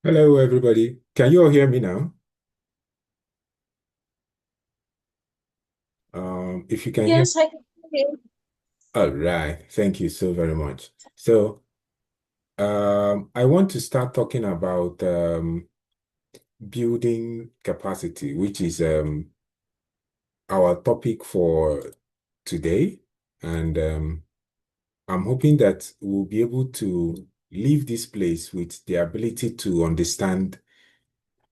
Hello, everybody. Can you all hear me now? If you can hear, Yes, I can hear you. all right. Thank you so very much. So, I want to start talking about building capacity, which is our topic for today. And I'm hoping that we'll be able to leave this place with the ability to understand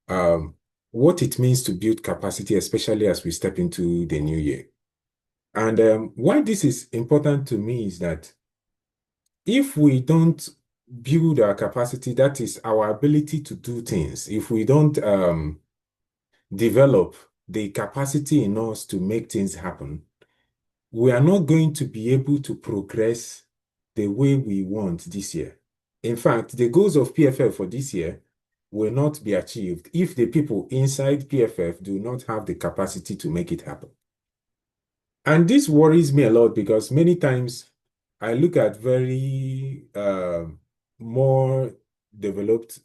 um, what it means to build capacity, especially as we step into the new year. And why this is important to me is that if we don't build our capacity, that is our ability to do things, if we don't develop the capacity in us to make things happen, we are not going to be able to progress the way we want this year. In fact, the goals of PFF for this year will not be achieved if the people inside PFF do not have the capacity to make it happen. And this worries me a lot because many times I look at very more developed,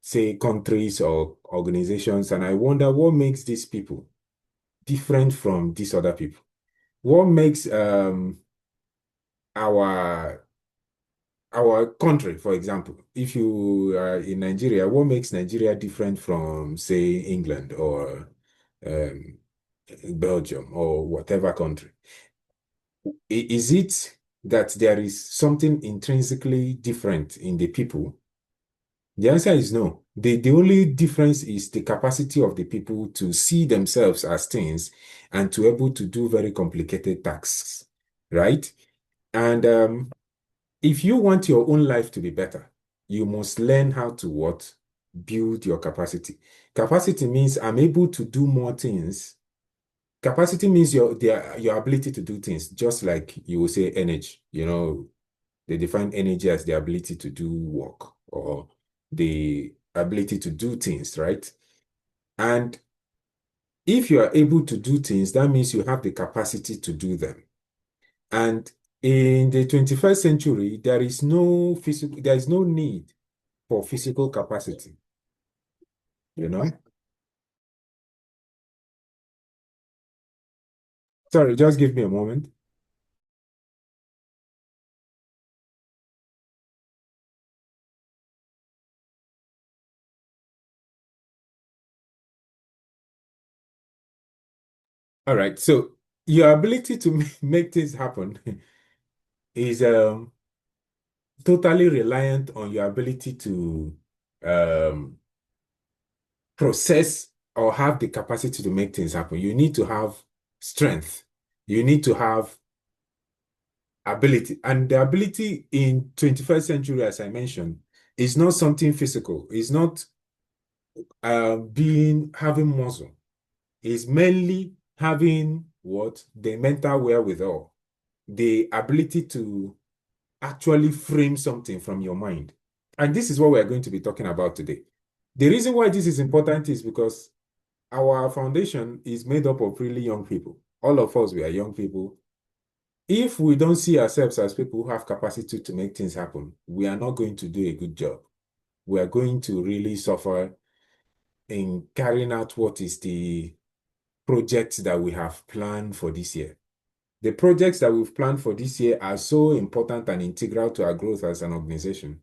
say, countries or organizations, and I wonder what makes these people different from these other people. What makes our our country, for example, if you are in Nigeria, what makes Nigeria different from, say, England or um, Belgium or whatever country? Is it that there is something intrinsically different in the people? The answer is no. The only difference is the capacity of the people to see themselves as things and to able to do very complicated tasks, right? And if you want your own life to be better, you must learn how to what? Build your capacity. Capacity means I'm able to do more things. Capacity means your ability to do things, just like you will say energy. They define energy as the ability to do work or the ability to do things, right? And if you are able to do things, that means you have the capacity to do them. And in the 21st century, there is no need for physical capacity, you know? Sorry, just give me a moment. All right. So your ability to make things happen is totally reliant on your ability to um, process or have the capacity to make things happen. You need to have strength. You need to have ability. And the ability in 21st century, as I mentioned, is not something physical. It's not being having muscle. It's mainly having what? The mental wherewithal, the ability to actually frame something from your mind. And this is what we're going to be talking about today. The reason why this is important is because our foundation is made up of really young people. All of us, we are young people. If we don't see ourselves as people who have capacity to make things happen, we are not going to do a good job. We are going to really suffer in carrying out what is the projects that we have planned for this year. The projects that we've planned for this year are so important and integral to our growth as an organization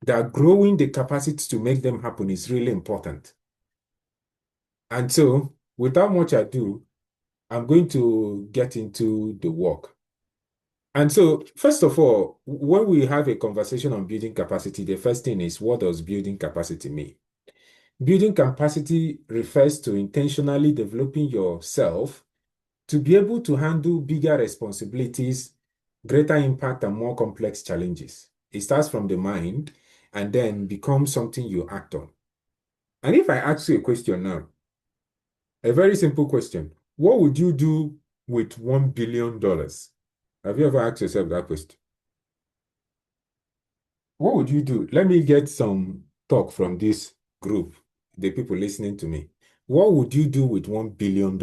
that growing the capacity to make them happen is really important. And so, without much ado, I'm going to get into the work. And so, first of all, when we have a conversation on building capacity, the first thing is, what does building capacity mean? Building capacity refers to intentionally developing yourself to be able to handle bigger responsibilities, greater impact, and more complex challenges. It starts from the mind and then becomes something you act on. And if I ask you a question now, a very simple question, what would you do with $1 billion? Have you ever asked yourself that question? What would you do? Let me get some talk from this group, the people listening to me. What would you do with $1 billion?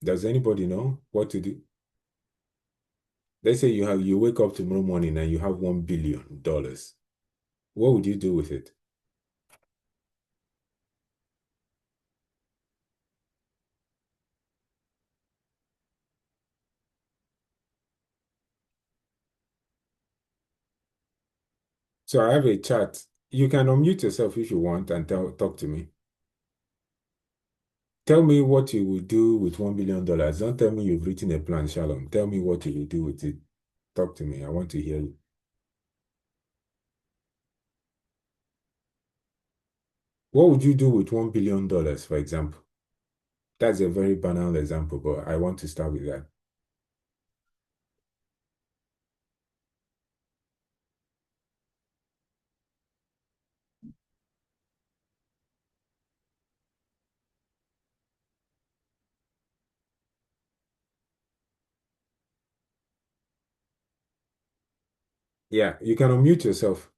Does anybody know what to do? Let's say you wake up tomorrow morning and you have $1 billion. What would you do with it? So I have a chat. You can unmute yourself if you want and talk to me. Tell me what you will do with $1 billion. Don't tell me you've written a plan, Shalom. Tell me what you will do with it. Talk to me. I want to hear you. What would you do with $1 billion, for example? That's a very banal example, but I want to start with that. Yeah, you can unmute yourself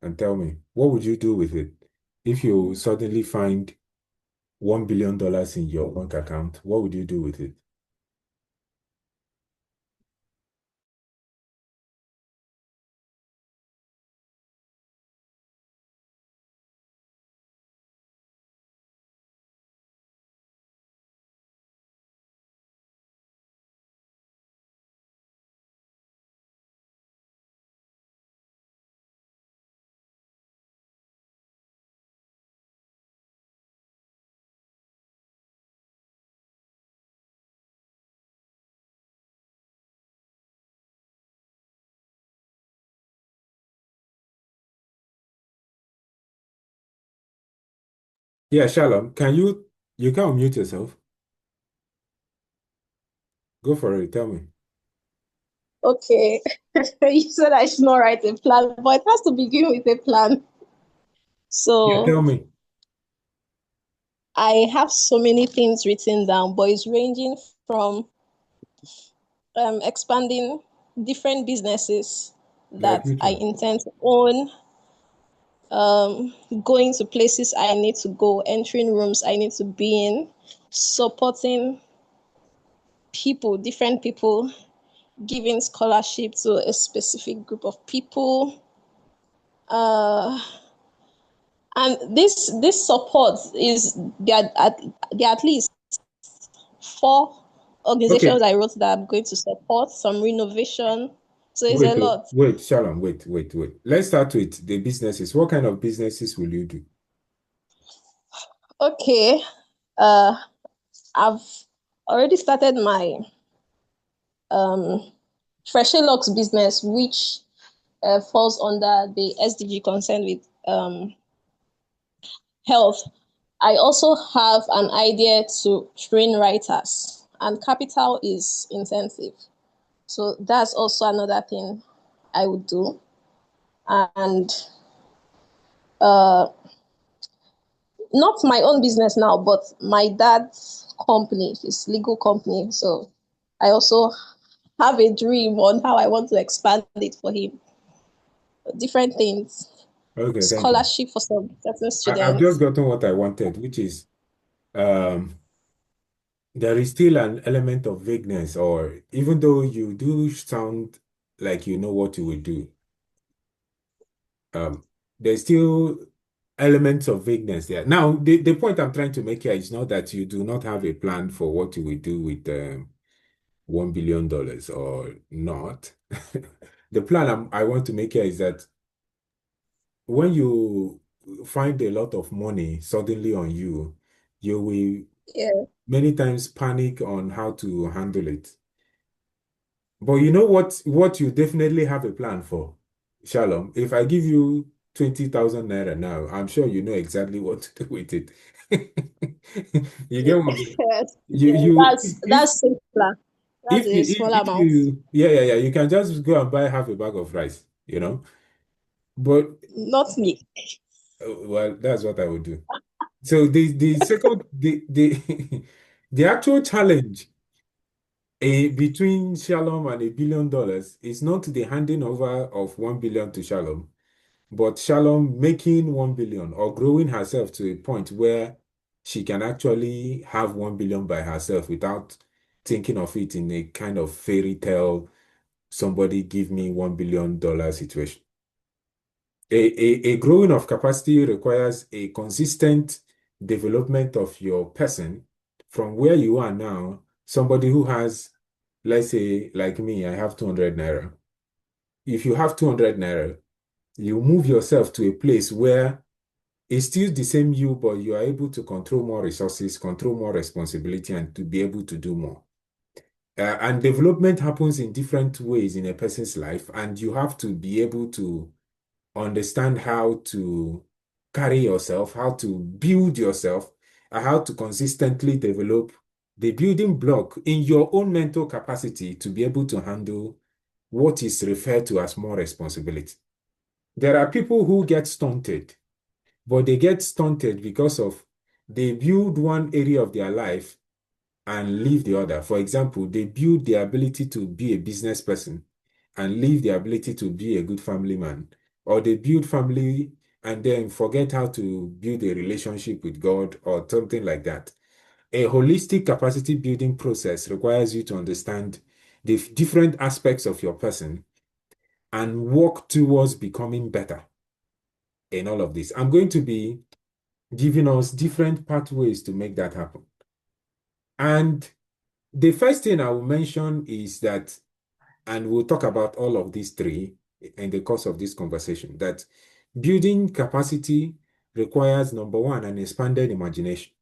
and tell me, what would you do with it? If you suddenly find $1 billion in your bank account, what would you do with it? Yeah, Shalom, you can unmute yourself. Go for it. Tell me. Okay. You said I should not write a plan, but it has to begin with a plan. Yeah, So tell me. I have so many things written down, but it's ranging from expanding different businesses Like that which I one? intend to own, going to places I need to go, entering rooms I need to be in, supporting people, different people, giving scholarship to a specific group of people. Uh, and this support is there are at least four organizations Okay, I wrote that I'm going to support, some renovation. So it's a wait, oh, lot. wait, Shalom, wait. Let's start with the businesses. What kind of businesses will you do? Okay. Uh I've already started my um Fresher Lux business, which falls under the SDG concerned with health. I also have an idea to train writers, and capital is intensive. So that's also another thing I would do. And uh, not my own business now, but my dad's company, his legal company. So I also have a dream on how I want to expand it for him. Different things, Okay, thank you. scholarship for some certain I've just students. gotten what I wanted, which is um, there is still an element of vagueness, or even though you do sound like you know what you will do, um, there's still elements of vagueness there. Now, the point I'm trying to make here is not that you do not have a plan for what you will do with $1 billion or not. The plan I want to make here is that when you find a lot of money suddenly on you, you will Yeah. many times panic on how to handle it. But you know what you definitely have a plan for, Shalom. If I give you 20,000 naira now, I'm sure you know exactly what to do with it. You get what I'm saying? Yes. You Yeah, you that's simpler. That's a small if amount. you yeah, you can just go and buy half a bag of rice, you know. But Not me. well, that's what I would do. So the second the the actual challenge between Shalom and $1 billion is not the handing over of 1 billion to Shalom, but Shalom making 1 billion or growing herself to a point where she can actually have 1 billion by herself without thinking of it in a kind of fairy tale, somebody give me $1 billion situation. A growing of capacity requires a consistent development of your person from where you are now. Somebody who has, let's say, like me, I have 200 naira. If you have 200 naira, you move yourself to a place where it's still the same you, but you are able to control more resources, control more responsibility, and to be able to do more. And development happens in different ways in a person's life, and you have to be able to understand how to carry yourself, how to build yourself, and how to consistently develop the building block in your own mental capacity to be able to handle what is referred to as more responsibility. There are people who get stunted, but they get stunted because of they build one area of their life and leave the other. For example, they build the ability to be a business person and leave the ability to be a good family man. Or they build family and then forget how to build a relationship with God or something like that. A holistic capacity building process requires you to understand the different aspects of your person and work towards becoming better in all of this. I'm going to be giving us different pathways to make that happen. And the first thing I will mention is that, and we'll talk about all of these three in the course of this conversation, that building capacity requires, number one, an expanded imagination.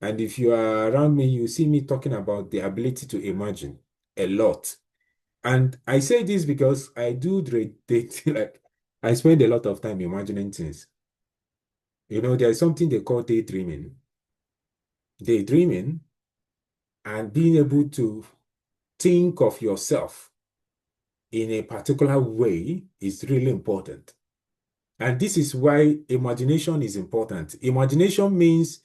And if you are around me, you see me talking about the ability to imagine a lot. And I say this because I do like I spend a lot of time imagining things. You know, there's something they call daydreaming. Daydreaming and being able to think of yourself in a particular way is really important. And this is why imagination is important. Imagination means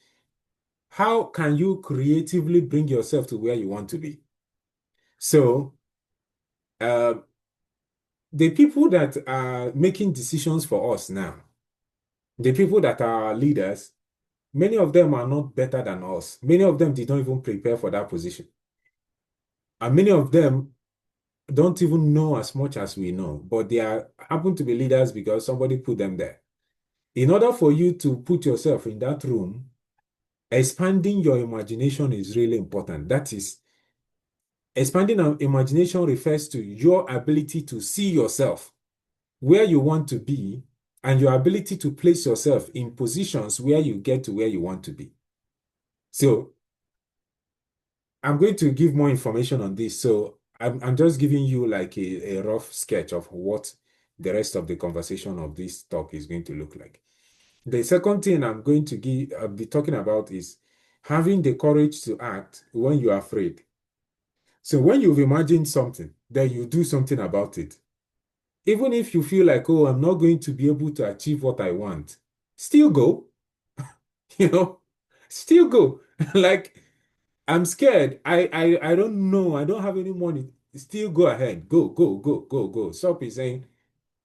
how can you creatively bring yourself to where you want to be? So, uh, the people that are making decisions for us now, the people that are leaders, many of them are not better than us. Many of them did not even prepare for that position. And many of them don't even know as much as we know, but they are happen to be leaders because somebody put them there. In order for you to put yourself in that room, expanding your imagination is really important. That is, expanding our imagination refers to your ability to see yourself where you want to be and your ability to place yourself in positions where you get to where you want to be. So I'm going to give more information on this. So I'm just giving you like a rough sketch of what the rest of the conversation of this talk is going to look like. The second thing I'll be talking about is having the courage to act when you're afraid. So when you've imagined something, then you do something about it. Even if you feel like, oh, I'm not going to be able to achieve what I want, still go, you know, still go. Like, I'm scared. I don't know. I don't have any money. Still go ahead. Go, go, go, go, go. Stop is saying,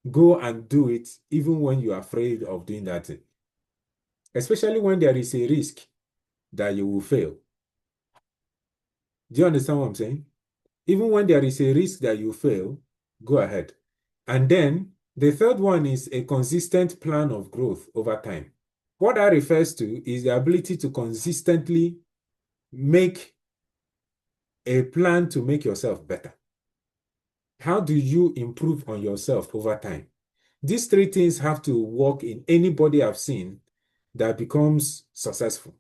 go and do it, even when you're afraid of doing that thing. Especially when there is a risk that you will fail. Do you understand what I'm saying? Even when there is a risk that you fail, go ahead. And then the third one is a consistent plan of growth over time. What that refers to is the ability to consistently make a plan to make yourself better. How do you improve on yourself over time? These three things have to work in anybody I've seen that becomes successful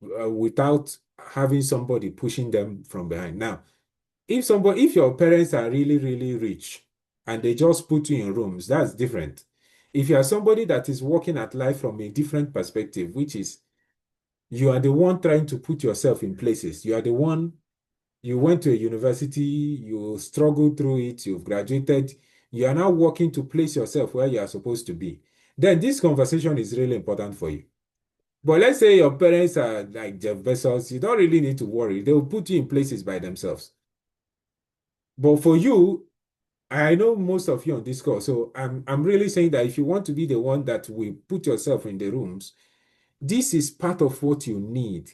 without having somebody pushing them from behind. Now, if your parents are really, really rich and they just put you in rooms, that's different. If you are somebody that is working at life from a different perspective, which is you are the one trying to put yourself in places, you are the one, you went to a university, you struggled through it, you've graduated, you are now working to place yourself where you are supposed to be, then this conversation is really important for you. But let's say your parents are like Jeff Bezos, you don't really need to worry. They will put you in places by themselves. But for you, I know most of you on this call, so I'm really saying that if you want to be the one that will put yourself in the rooms, this is part of what you need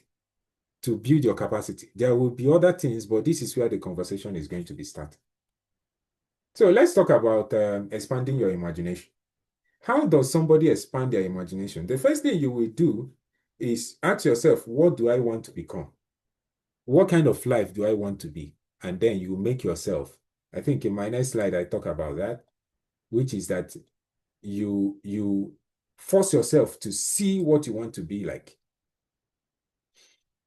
to build your capacity. There will be other things, but this is where the conversation is going to be started. So let's talk about expanding your imagination. How does somebody expand their imagination? The first thing you will do is ask yourself, what do I want to become? What kind of life do I want to be? And then you make yourself. I think in my next slide, I talk about that, which is that you force yourself to see what you want to be like.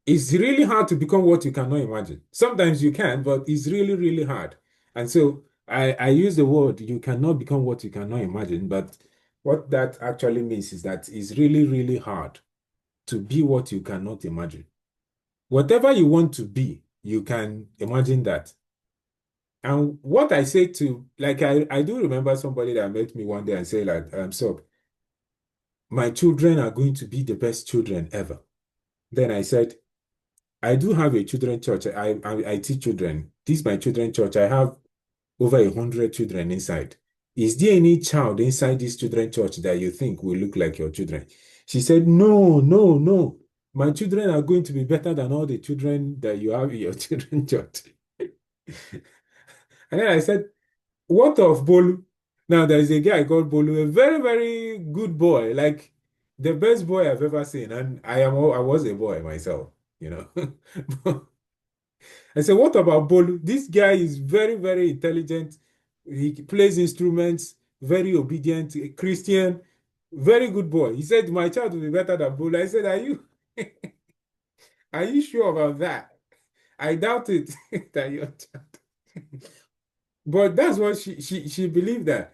It's really hard to become what you cannot imagine. Sometimes you can, but it's really, really hard. And so I use the word you cannot become what you cannot imagine, but what that actually means is that it's really, really hard to be what you cannot imagine. Whatever you want to be, you can imagine that. And what I say to, like, I do remember somebody that met me one day and say, like, so my children are going to be the best children ever. Then I said, I do have a children church. I teach children. This is my children church. I have over 100 children inside. Is there any child inside this children church that you think will look like your children? She said, no, no, no. My children are going to be better than all the children that you have in your children church. And then I said, what of Bolu? Now there is a guy called Bolu, a very, very good boy, like the best boy I've ever seen. And I was a boy myself, you know. I said, what about Bolu? This guy is very, very intelligent. He plays instruments, very obedient, a Christian, very good boy. He said, my child will be better than Bolu. I said, are you sure about that? I doubt it that your child. But that's what she believed that.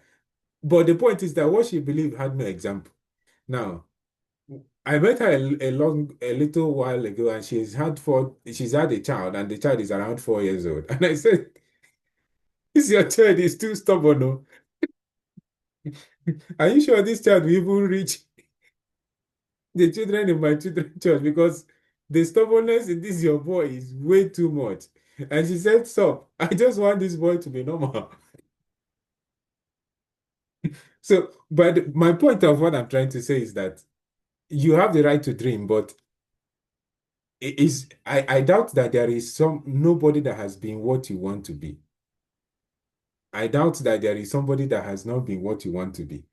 But the point is that what she believed had no example. Now, I met her a little while ago, and she's had a child, and the child is around 4 years old. And I said, this your child is too stubborn. Oh. Are you sure this child will even reach the children in my children's church? Because the stubbornness in this your boy is way too much. And she said, stop. I just want this boy to be normal. So, but my point of what I'm trying to say is that you have the right to dream, but I doubt that there is nobody that has been what you want to be. I doubt that there is somebody that has not been what you want to be.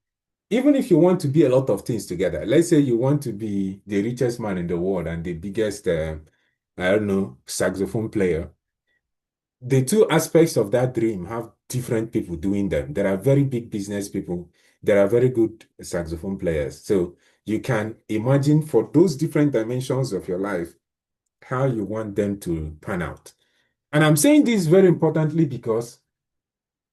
Even if you want to be a lot of things together, let's say you want to be the richest man in the world and the biggest, I don't know, saxophone player, the two aspects of that dream have different people doing them. There are very big business people, there are very good saxophone players. So you can imagine for those different dimensions of your life how you want them to pan out. And I'm saying this very importantly because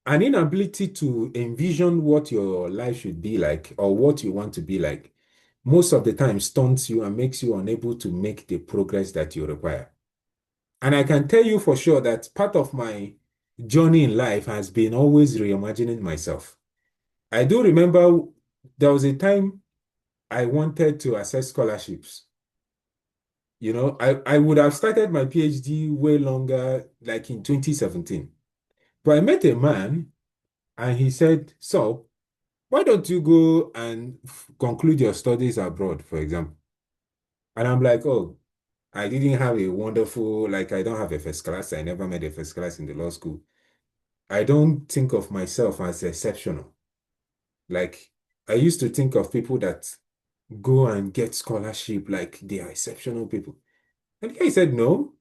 an inability to envision what your life should be like or what you want to be like most of the time stunts you and makes you unable to make the progress that you require. And I can tell you for sure that part of my journey in life has been always reimagining myself. I do remember there was a time I wanted to access scholarships. You know, I would have started my PhD way longer, like in 2017. But I met a man and he said, so why don't you go and conclude your studies abroad, for example? And I'm like, oh, I didn't have a wonderful, like, I don't have a first class. I never made a first class in the law school. I don't think of myself as exceptional. Like, I used to think of people that go and get scholarship like they are exceptional people. And the guy said, no,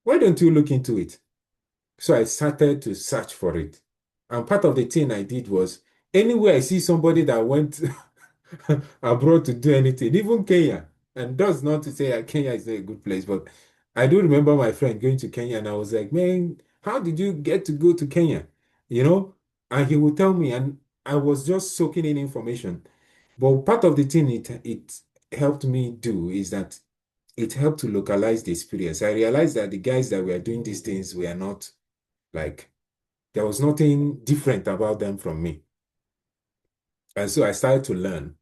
why don't you look into it? So I started to search for it. And part of the thing I did was anywhere I see somebody that went abroad to do anything, even Kenya. And that's not to say that Kenya is a good place, but I do remember my friend going to Kenya and I was like, man, how did you get to go to Kenya? You know? And he would tell me, and I was just soaking in information. But part of the thing it helped me do is that it helped to localize the experience. I realized that the guys that were doing these things were not like, there was nothing different about them from me. And so I started to learn.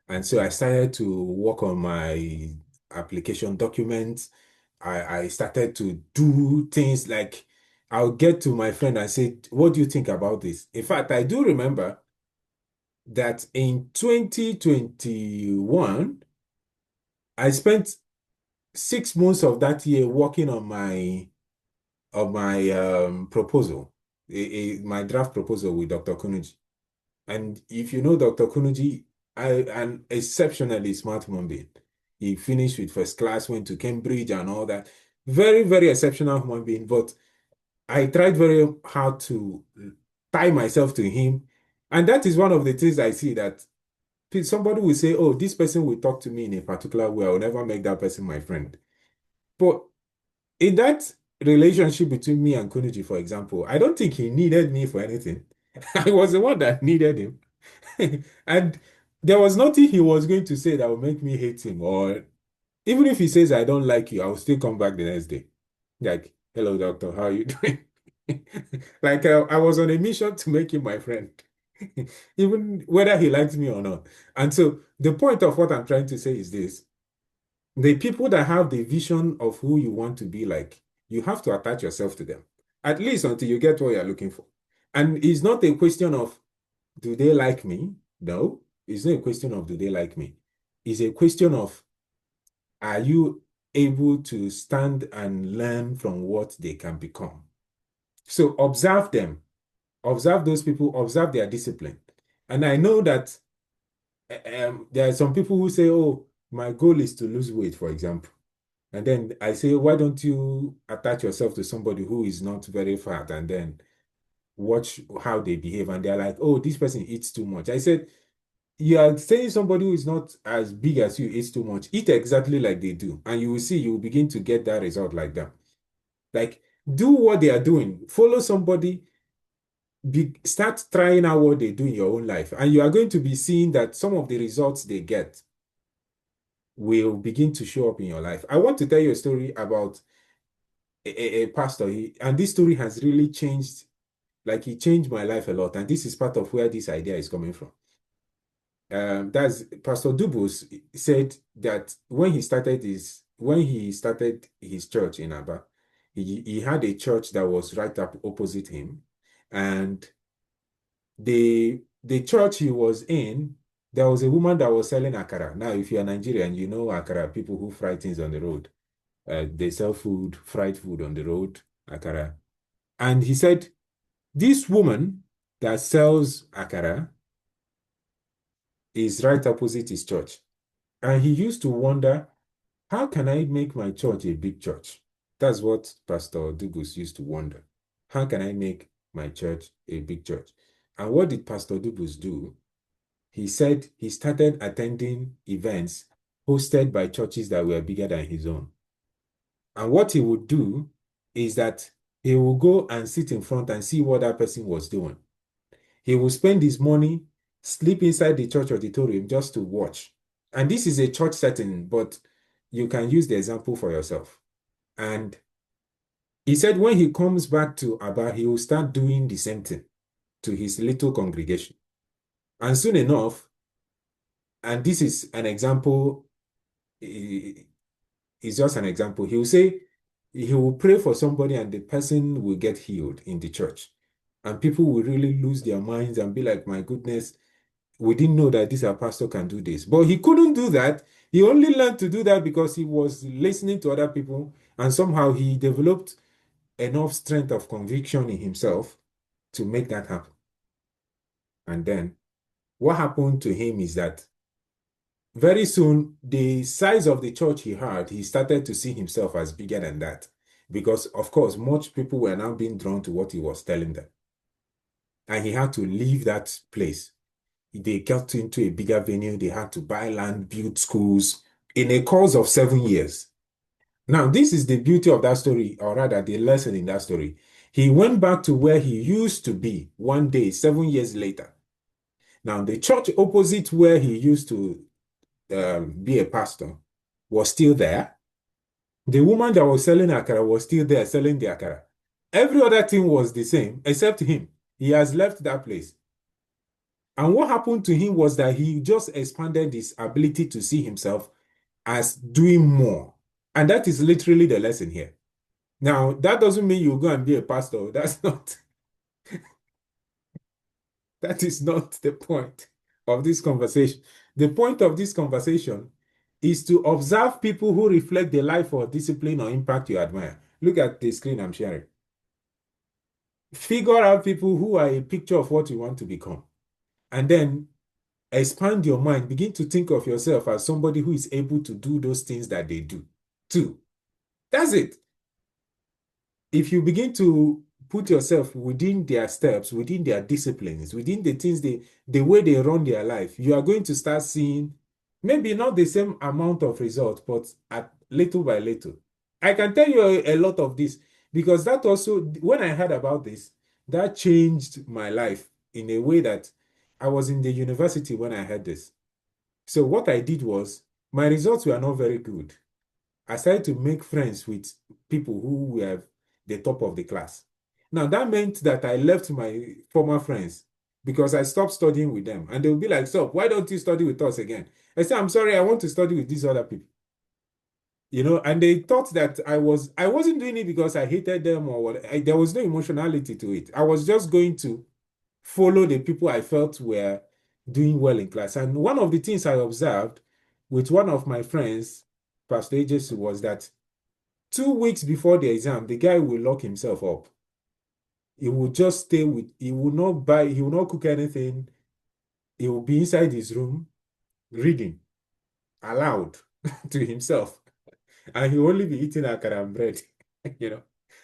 And so I started to work on my application documents. I started to do things like I'll get to my friend and say, what do you think about this? In fact, I do remember that in 2021, I spent 6 months of that year working on my proposal, my draft proposal with Dr. Kunuji. And if you know Dr. Kunuji, an exceptionally smart human being. He finished with first class, went to Cambridge and all that. Very, very exceptional human being. But I tried very hard to tie myself to him. And that is one of the things I see that somebody will say, oh, this person will talk to me in a particular way. I will never make that person my friend. But in that relationship between me and Kunuji, for example, I don't think he needed me for anything. I was the one that needed him. And there was nothing he was going to say that would make me hate him. Or even if he says, I don't like you, I will still come back the next day. Like, hello, doctor, how are you doing? Like, I was on a mission to make him my friend, even whether he likes me or not. And so the point of what I'm trying to say is this. The people that have the vision of who you want to be like, you have to attach yourself to them, at least until you get what you're looking for. And it's not a question of, do they like me? No, it's not a question of, do they like me? It's a question of, are you able to stand and learn from what they can become? So observe them, observe those people, observe their discipline. And I know that there are some people who say, oh, my goal is to lose weight, for example. And then I say, why don't you attach yourself to somebody who is not very fat and then watch how they behave? And they're like, oh, this person eats too much. I said, you are saying somebody who is not as big as you eats too much. Eat exactly like they do. And you will see, you will begin to get that result like that. Like, do what they are doing. Follow somebody. Start trying out what they do in your own life. And you are going to be seeing that some of the results they get will begin to show up in your life. I want to tell you a story about a pastor. And this story has really changed, like he changed my life a lot. And this is part of where this idea is coming from. That's Pastor Dubus said that when he started his church in Aba, he had a church that was right up opposite him. And the church he was in, there was a woman that was selling akara. Now, if you're Nigerian, you know akara, people who fry things on the road. They sell food, fried food on the road, akara. And he said, this woman that sells akara is right opposite his church. And he used to wonder, how can I make my church a big church? That's what Pastor Dugus used to wonder. How can I make my church a big church? And what did Pastor Dugus do? He said he started attending events hosted by churches that were bigger than his own. And what he would do is that he will go and sit in front and see what that person was doing. He will spend his money, sleep inside the church auditorium just to watch. And this is a church setting, but you can use the example for yourself. And he said when he comes back to Aba, he will start doing the same thing to his little congregation. And soon enough, and this is an example, it's just an example. He will say, he will pray for somebody and the person will get healed in the church. And people will really lose their minds and be like, my goodness, we didn't know that this our pastor can do this. But he couldn't do that. He only learned to do that because he was listening to other people. And somehow he developed enough strength of conviction in himself to make that happen. And then what happened to him is that very soon, the size of the church he had, he started to see himself as bigger than that. Because, of course, much people were now being drawn to what he was telling them. And he had to leave that place. They got into a bigger venue. They had to buy land, build schools in a course of 7 years. Now, this is the beauty of that story, or rather, the lesson in that story. He went back to where he used to be one day, 7 years later. Now, the church opposite where he used to be a pastor was still there. The woman that was selling akara was still there selling the akara. Every other thing was the same except him. He has left that place. And what happened to him was that he just expanded his ability to see himself as doing more. And that is literally the lesson here. Now, that doesn't mean you go and be a pastor. That is not the point of this conversation. The point of this conversation is to observe people who reflect the life or discipline or impact you admire. Look at the screen I'm sharing. Figure out people who are a picture of what you want to become. And then expand your mind. Begin to think of yourself as somebody who is able to do those things that they do. Two, that's it. If you begin to put yourself within their steps, within their disciplines, within the things the way they run their life, you are going to start seeing maybe not the same amount of results, but at little by little. I can tell you a lot of this because that also, when I heard about this, that changed my life in a way that I was in the university when I heard this. So what I did was, my results were not very good. I started to make friends with people who were the top of the class. Now, that meant that I left my former friends because I stopped studying with them. And they'll be like, so why don't you study with us again? I said, I'm sorry, I want to study with these other people. And they thought that I wasn't doing it because I hated them or what. There was no emotionality to it. I was just going to follow the people I felt were doing well in class. And one of the things I observed with one of my friends, Pastor AJC, was that 2 weeks before the exam, the guy will lock himself up. He will just stay he will not buy, he will not cook anything. He will be inside his room reading aloud to himself. And he will only be eating akara and bread, you know.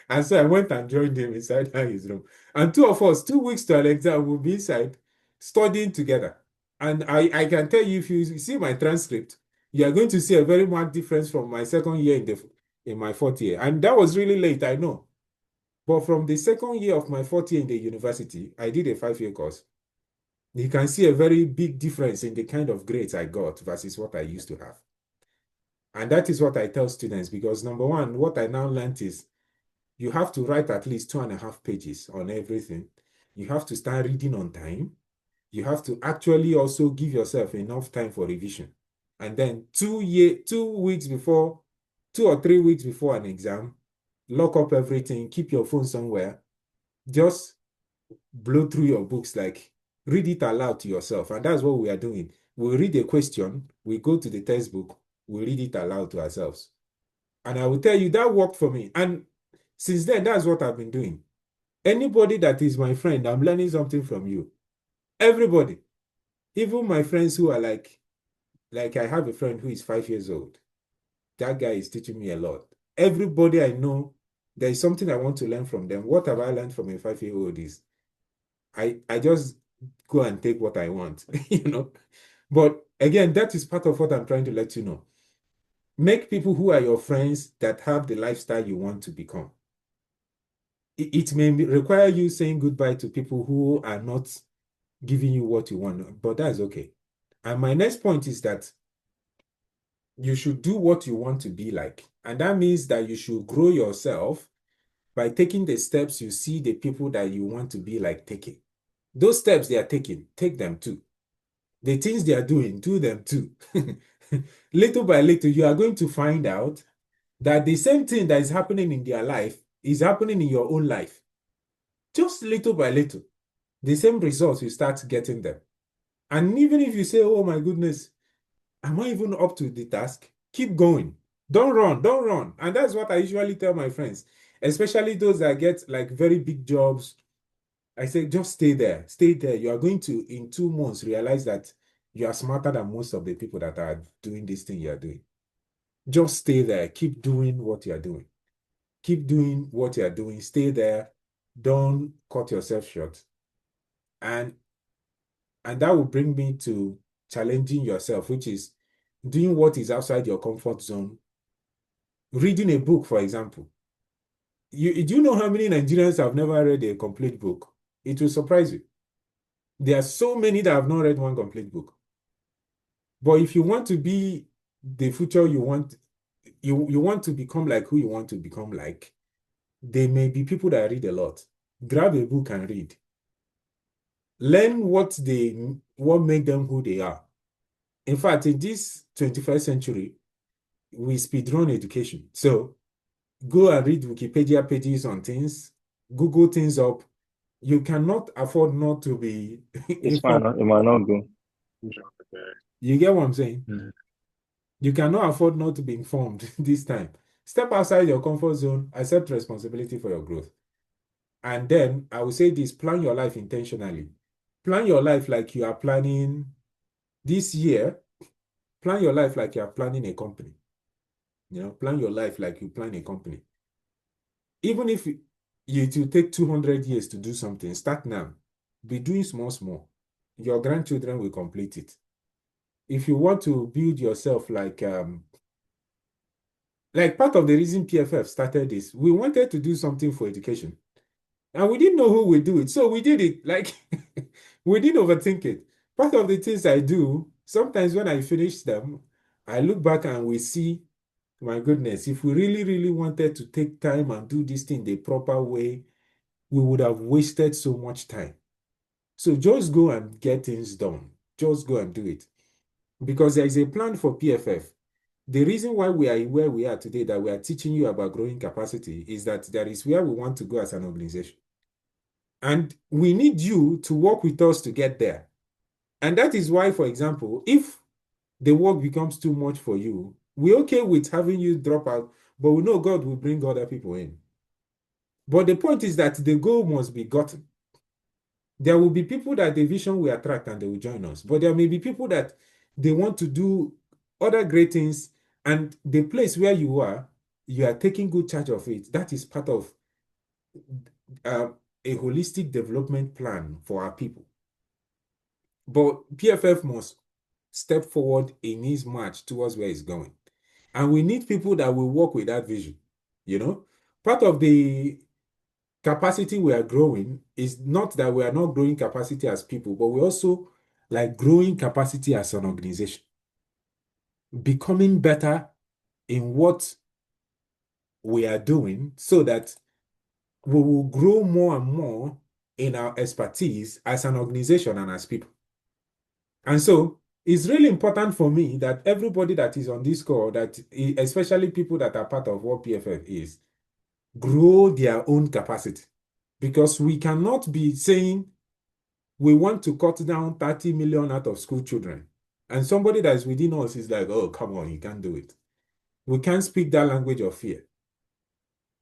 And so I went and joined him inside his room. And two of us, 2 weeks to an exam, will be inside studying together. And I can tell you, if you see my transcript, you are going to see a very marked difference from my second year in my fourth year. And that was really late, I know. But from the second year of my fourth year in the university, I did a 5-year course. You can see a very big difference in the kind of grades I got versus what I used to have. And that is what I tell students because number one, what I now learned is you have to write at least 2.5 pages on everything. You have to start reading on time. You have to actually also give yourself enough time for revision. And then 2 weeks before, 2 or 3 weeks before an exam, lock up everything, keep your phone somewhere, just blow through your books, like read it aloud to yourself. And that's what we are doing. We read a question, we go to the textbook, we read it aloud to ourselves. And I will tell you that worked for me. And since then, that's what I've been doing. Anybody that is my friend, I'm learning something from you. Everybody, even my friends who are like I have a friend who is 5 years old. That guy is teaching me a lot. Everybody I know, there is something I want to learn from them. What have I learned from a 5-year-old is I just go and take what I want, But again, that is part of what I'm trying to let you know. Make people who are your friends that have the lifestyle you want to become. It may require you saying goodbye to people who are not giving you what you want, but that's okay. And my next point is that you should do what you want to be like. And that means that you should grow yourself by taking the steps you see the people that you want to be like taking. Those steps they are taking, take them too. The things they are doing, do them too. Little by little, you are going to find out that the same thing that is happening in their life is happening in your own life. Just little by little, the same results, you start getting them. And even if you say, oh my goodness, am I even up to the task? Keep going. Don't run, don't run. And that's what I usually tell my friends, especially those that get like very big jobs. I say, just stay there, stay there. You are going to, in 2 months, realize that you are smarter than most of the people that are doing this thing you are doing. Just stay there. Keep doing what you are doing. Keep doing what you are doing. Stay there. Don't cut yourself short. And that will bring me to challenging yourself, which is doing what is outside your comfort zone. Reading a book, for example. Do you know how many Nigerians have never read a complete book? It will surprise you. There are so many that have not read one complete book. But if you want to be the future you want, you want to become like who you want to become like, there may be people that read a lot. Grab a book and read. Learn what make them who they are. In fact, in this 21st century, we speedrun education. So go and read Wikipedia pages on things, Google things up. You cannot afford not to be It's fine. informed. It might not go. You get what I'm saying? Mm. You cannot afford not to be informed this time. Step outside your comfort zone, accept responsibility for your growth. And then I will say this, plan your life intentionally. Plan your life like you are planning this year. Plan your life like you are planning a company. Plan your life like you plan a company. Even if it will take 200 years to do something, start now. Be doing small, small. Your grandchildren will complete it. If you want to build yourself like part of the reason PFF started this, we wanted to do something for education. And we didn't know who would do it. So we did it. Like, we didn't overthink it. Part of the things I do, sometimes when I finish them, I look back and we see, my goodness, if we really, really wanted to take time and do this thing the proper way, we would have wasted so much time. So just go and get things done. Just go and do it. Because there is a plan for PFF. The reason why we are where we are today, that we are teaching you about growing capacity, is that there is where we want to go as an organization. And we need you to work with us to get there. And that is why, for example, if the work becomes too much for you, we're okay with having you drop out, but we know God will bring other people in. But the point is that the goal must be gotten. There will be people that the vision will attract and they will join us. But there may be people that they want to do other great things, and the place where you are taking good charge of it. That is part of uh, a holistic development plan for our people. But PFF must step forward in his march towards where it's going. And we need people that will work with that vision. You know, part of the capacity we are growing is not that we are not growing capacity as people, but we're also like growing capacity as an organization, becoming better in what we are doing so that we will grow more and more in our expertise as an organization and as people. And so it's really important for me that everybody that is on this call, that especially people that are part of what PFF is, grow their own capacity. Because we cannot be saying we want to cut down 30 million out of school children. And somebody that is within us is like, oh, come on, you can't do it. We can't speak that language of fear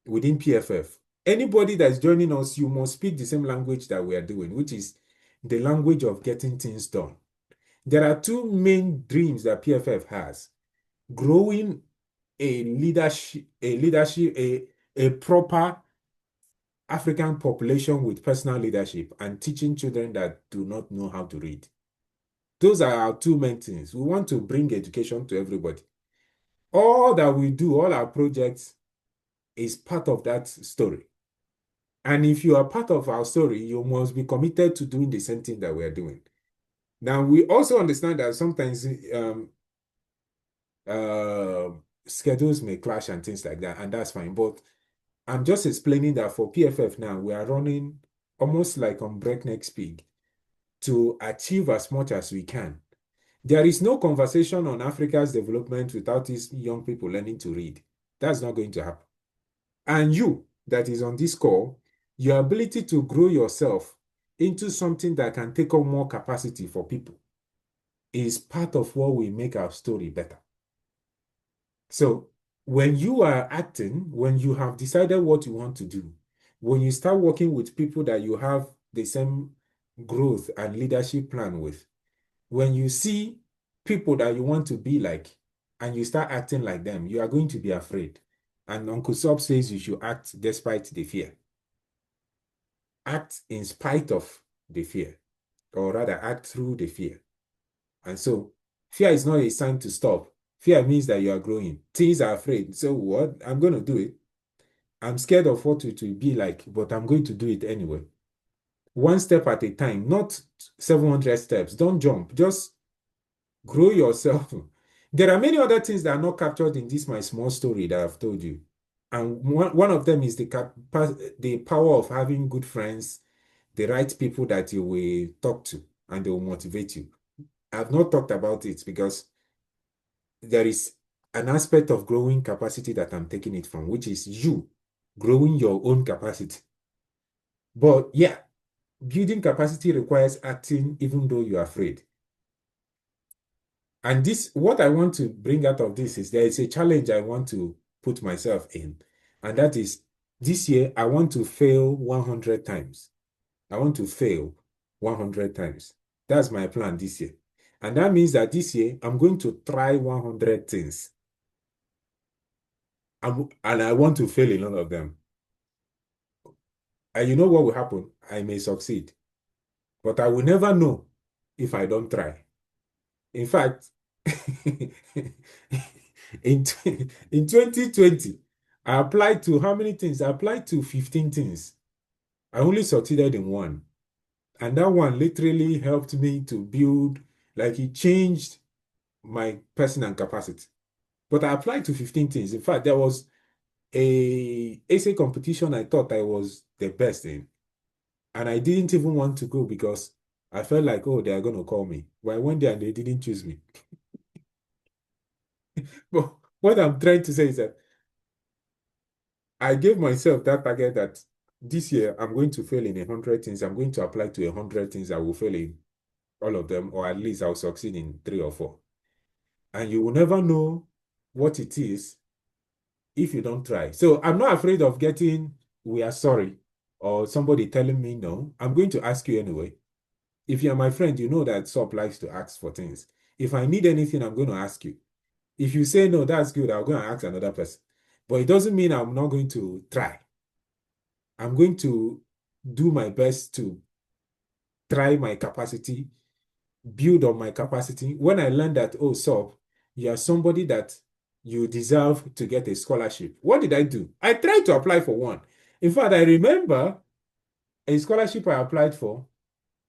within PFF. Anybody that's joining us, you must speak the same language that we are doing, which is the language of getting things done. There are two main dreams that PFF has: growing a proper African population with personal leadership, and teaching children that do not know how to read. Those are our two main things. We want to bring education to everybody. All that we do, all our projects, is part of that story. And if you are part of our story, you must be committed to doing the same thing that we are doing. Now, we also understand that sometimes uh, schedules may clash and things like that, and that's fine. But I'm just explaining that for PFF now, we are running almost like on breakneck speed to achieve as much as we can. There is no conversation on Africa's development without these young people learning to read. That's not going to happen. And you that is on this call, your ability to grow yourself into something that can take on more capacity for people is part of what will make our story better. So when you are acting, when you have decided what you want to do, when you start working with people that you have the same growth and leadership plan with, when you see people that you want to be like and you start acting like them, you are going to be afraid. And Uncle Sob says you should act despite the fear. Act in spite of the fear, or rather act through the fear. And so fear is not a sign to stop. Fear means that you are growing. Teens are afraid. So what? I'm going to do it. I'm scared of what it will be like, but I'm going to do it anyway. One step at a time, not 700 steps. Don't jump. Just grow yourself. There are many other things that are not captured in this my small story that I've told you. And one of them is the power of having good friends, the right people that you will talk to, and they will motivate you. I've not talked about it because there is an aspect of growing capacity that I'm taking it from, which is you growing your own capacity. But yeah, building capacity requires acting even though you're afraid. And this, what I want to bring out of this is there is a challenge I want to put myself in. And that is this year, I want to fail 100 times. I want to fail 100 times. That's my plan this year. And that means that this year, I'm going to try 100 things. And I want to fail in all of them. And you know what will happen? I may succeed, but I will never know if I don't try. In fact, in, in 2020, I applied to how many things? I applied to 15 things. I only succeeded in one. And that one literally helped me to build, like it changed my personal capacity. But I applied to 15 things. In fact, there was a essay competition I thought I was the best in. And I didn't even want to go because I felt like, oh, they are going to call me. But I went there and they didn't choose me. But what I'm trying to say is that I gave myself that target that this year I'm going to fail in 100 things. I'm going to apply to 100 things. I will fail in all of them, or at least I'll succeed in three or four. And you will never know what it is if you don't try. So I'm not afraid of getting, we are sorry, or somebody telling me no. I'm going to ask you anyway. If you're my friend, you know that SOP likes to ask for things. If I need anything, I'm going to ask you. If you say no, that's good. I'll go and ask another person. But it doesn't mean I'm not going to try. I'm going to do my best to try my capacity, build on my capacity. When I learned that, oh, SOP, you are somebody that you deserve to get a scholarship. What did I do? I tried to apply for one. In fact, I remember a scholarship I applied for,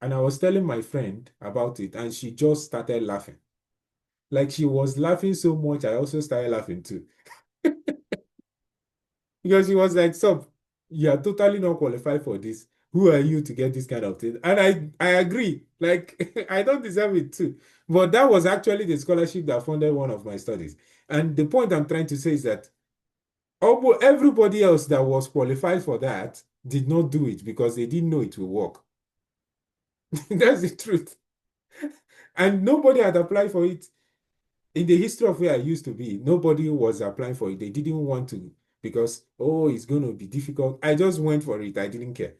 and I was telling my friend about it, and she just started laughing. Like she was laughing so much, I also started laughing too. Because she was like, "Stop, you are totally not qualified for this. Who are you to get this kind of thing?" And I agree. Like, I don't deserve it too. But that was actually the scholarship that funded one of my studies. And the point I'm trying to say is that almost everybody else that was qualified for that did not do it because they didn't know it will work. That's the truth. And nobody had applied for it. In the history of where I used to be, nobody was applying for it. They didn't want to because, oh, it's going to be difficult. I just went for it. I didn't care.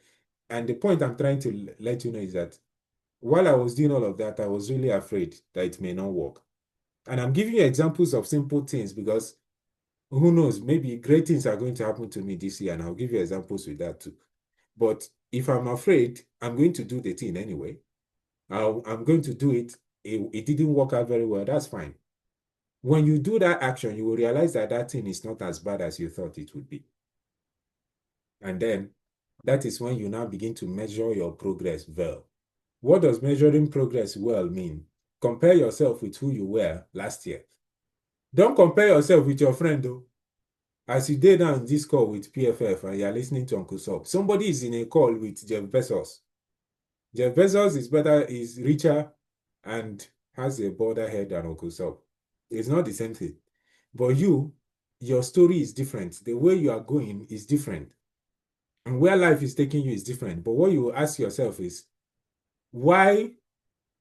And the point I'm trying to let you know is that while I was doing all of that, I was really afraid that it may not work. And I'm giving you examples of simple things because who knows, maybe great things are going to happen to me this year, and I'll give you examples with that too. But if I'm afraid, I'm going to do the thing anyway. I'm going to do it. It didn't work out very well. That's fine. When you do that action, you will realize that that thing is not as bad as you thought it would be. And then that is when you now begin to measure your progress well. What does measuring progress well mean? Compare yourself with who you were last year. Don't compare yourself with your friend, though. As you did now in this call with PFF and you're listening to Uncle Sob, somebody is in a call with Jeff Bezos. Jeff Bezos is better, is richer, and has a broader head than Uncle Sob. It's not the same thing. But your story is different. The way you are going is different. And where life is taking you is different. But what you ask yourself is, why,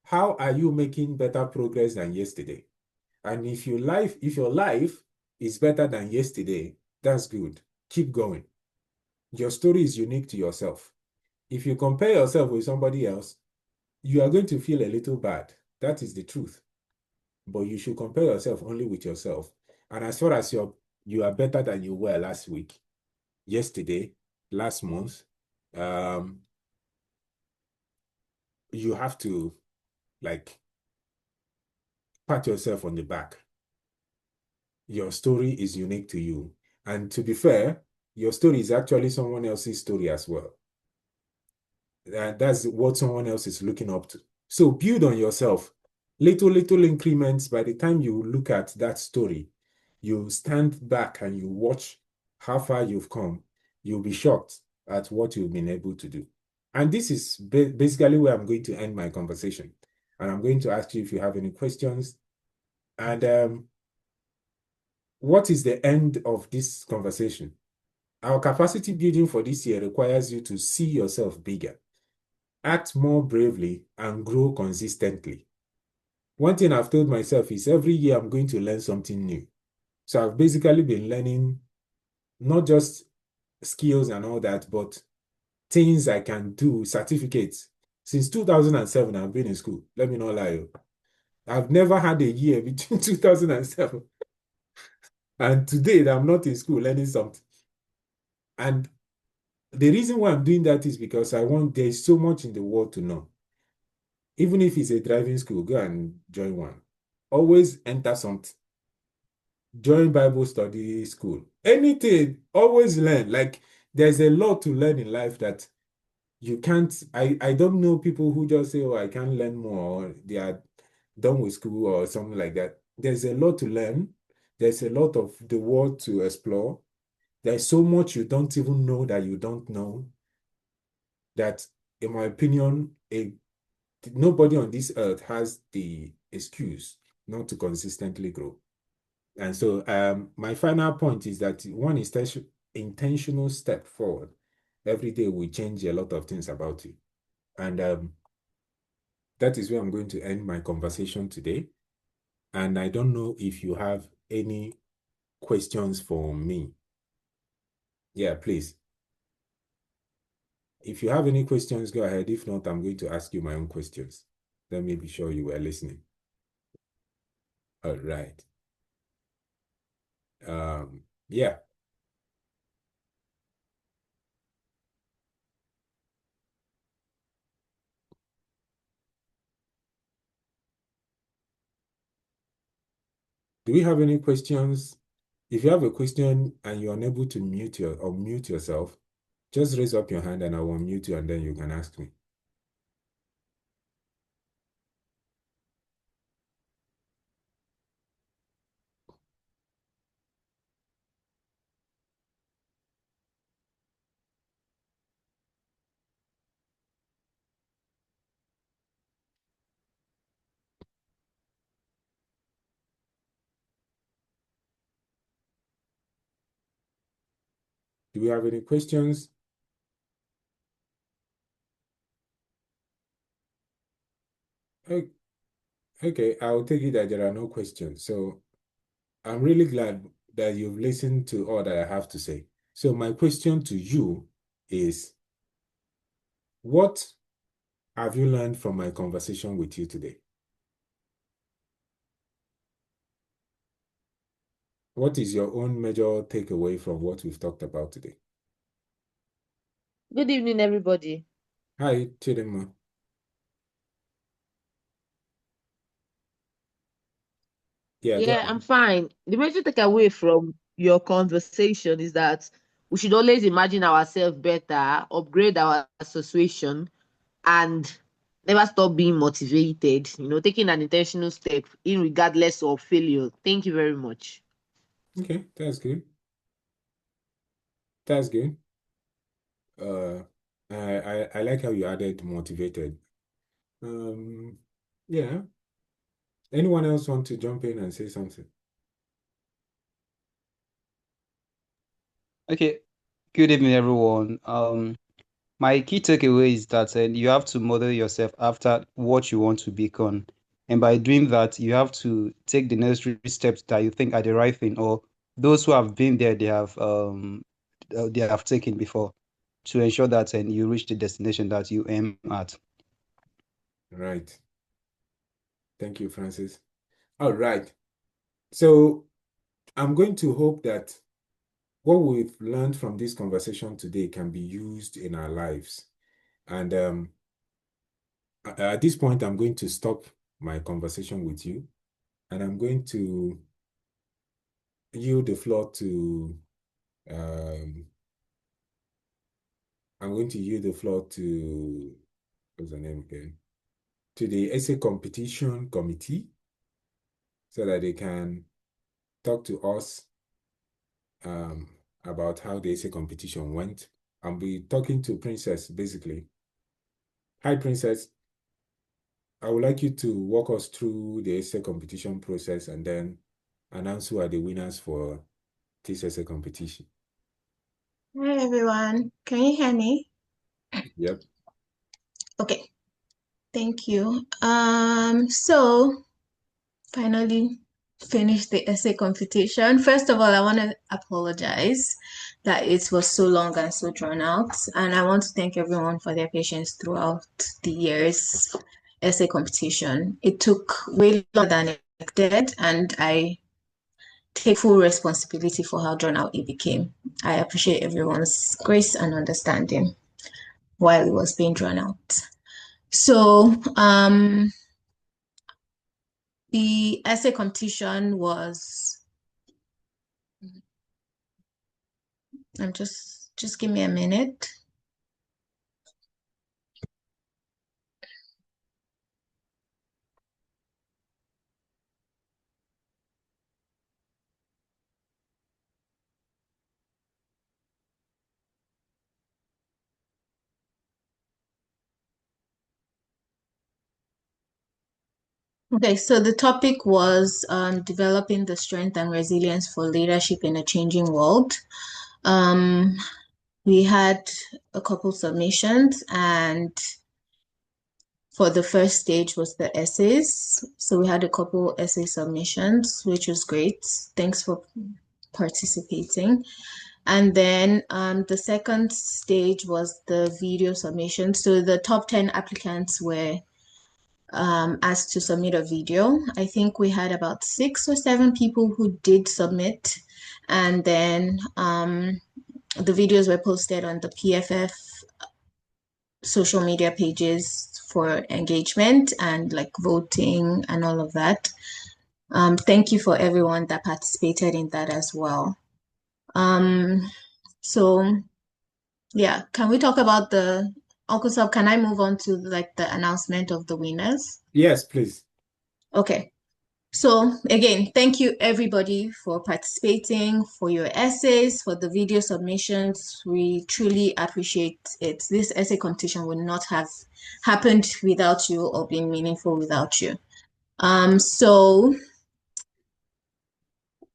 how are you making better progress than yesterday? And if your life is better than yesterday, that's good. Keep going. Your story is unique to yourself. If you compare yourself with somebody else, you are going to feel a little bad. That is the truth. But you should compare yourself only with yourself. And as far as you are better than you were last week, yesterday, last month, um, you have to like pat yourself on the back. Your story is unique to you. And to be fair, your story is actually someone else's story as well. That's what someone else is looking up to. So build on yourself. Little increments. By the time you look at that story, you stand back and you watch how far you've come. You'll be shocked at what you've been able to do. And this is basically where I'm going to end my conversation. And I'm going to ask you if you have any questions. And what is the end of this conversation? Our capacity building for this year requires you to see yourself bigger, act more bravely, and grow consistently. One thing I've told myself is every year I'm going to learn something new. So I've basically been learning not just skills and all that, but things I can do, certificates. Since 2007, I've been in school. Let me not lie. I've never had a year between 2007 and today that I'm not in school learning something. And the reason why I'm doing that is because there's so much in the world to know. Even if it's a driving school, go and join one. Always enter something. Join Bible study school. Anything, always learn. Like there's a lot to learn in life that you can't. I don't know people who just say, oh, I can't learn more, or they are done with school or something like that. There's a lot to learn. There's a lot of the world to explore. There's so much you don't even know that you don't know that, in my opinion, nobody on this earth has the excuse not to consistently grow. And so my final point is that one intentional step forward every day will change a lot of things about you. And that is where I'm going to end my conversation today. And I don't know if you have any questions for me. Yeah, please. If you have any questions, go ahead. If not, I'm going to ask you my own questions. Let me be sure you were listening. All right. Yeah. Do we have any questions? If you have a question and you're unable to mute yourself, just raise up your hand and I will mute you and then you can ask me. Do we have any questions? Okay, I'll take it that there are no questions. So I'm really glad that you've listened to all that I have to say. So my question to you is, what have you learned from my conversation with you today? What is your own major takeaway from what we've talked about today? Good evening, everybody. Hi, Chidinma. Yeah, go Yeah, I'm ahead. fine. The major takeaway from your conversation is that we should always imagine ourselves better, upgrade our situation, and never stop being motivated, taking an intentional step in regardless of failure. Thank you very much. Okay, that's good. That's good. Uh, I like how you added motivated. Um, yeah. Anyone else want to jump in and say something? Okay, good evening, everyone. My key takeaway is that you have to model yourself after what you want to become, and by doing that, you have to take the necessary steps that you think are the right thing, or those who have been there, they have taken before, to ensure that you reach the destination that you aim at. Right. Thank you, Francis. All right. So I'm going to hope that what we've learned from this conversation today can be used in our lives. And at this point, I'm going to stop my conversation with you, and yield the floor to um, I'm going to yield the floor to, what's the name again? To the essay competition committee, so that they can talk to us um, about how the essay competition went. I'll be talking to Princess basically. Hi, Princess. I would like you to walk us through the essay competition process and then announce who are the winners for this essay competition. Hi everyone, can you hear me? Yep. Okay, thank you. So finally finish the essay competition. First of all, I want to apologize that it was so long and so drawn out. And I want to thank everyone for their patience throughout the year's essay competition. It took way longer than expected, and I take full responsibility for how drawn out it became. I appreciate everyone's grace and understanding while it was being drawn out. So, the essay competition was, just give me a minute. Okay, so the topic was developing the strength and resilience for leadership in a changing world. We had a couple submissions, and for the first stage was the essays. So we had a couple essay submissions, which was great. Thanks for participating. And then the second stage was the video submission. So the top 10 applicants were asked to submit a video. I think we had about 6 or 7 people who did submit. And then the videos were posted on the PFF social media pages for engagement and like voting and all of that. Thank you for everyone that participated in that as well. So yeah, can we talk about the Uncle Sab, can I move on to like the announcement of the winners? Yes, please. Okay. So again, thank you everybody for participating, for your essays, for the video submissions. We truly appreciate it. This essay competition would not have happened without you or been meaningful without you. So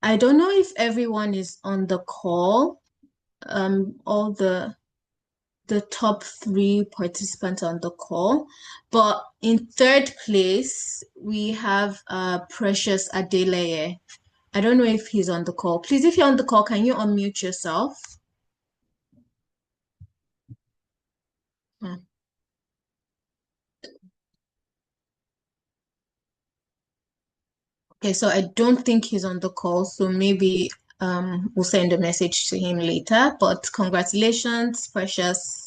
I don't know if everyone is on the call. All the top 3 participants on the call. But in third place, we have Precious Adeleye. I don't know if he's on the call. Please, if you're on the call, can you unmute yourself? Okay, so I don't think he's on the call, so maybe we'll send a message to him later. But congratulations, Precious.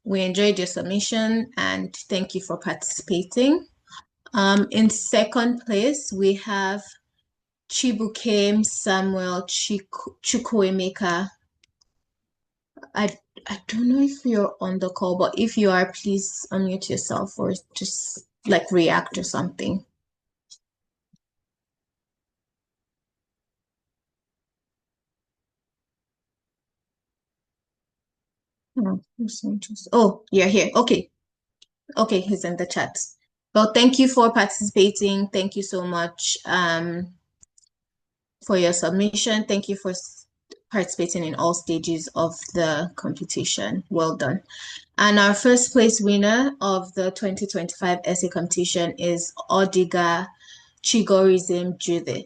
We enjoyed your submission and thank you for participating. In second place, we have Chibukem Samuel Chukwuemeka. I don't know if you're on the call, but if you are, please unmute yourself or just like react or something. Oh, you're here. Okay. Okay, he's in the chat. Well, thank you for participating. Thank you so much for your submission. Thank you for participating in all stages of the competition. Well done. And our first place winner of the 2025 essay competition is Odiga Chigorism Judith.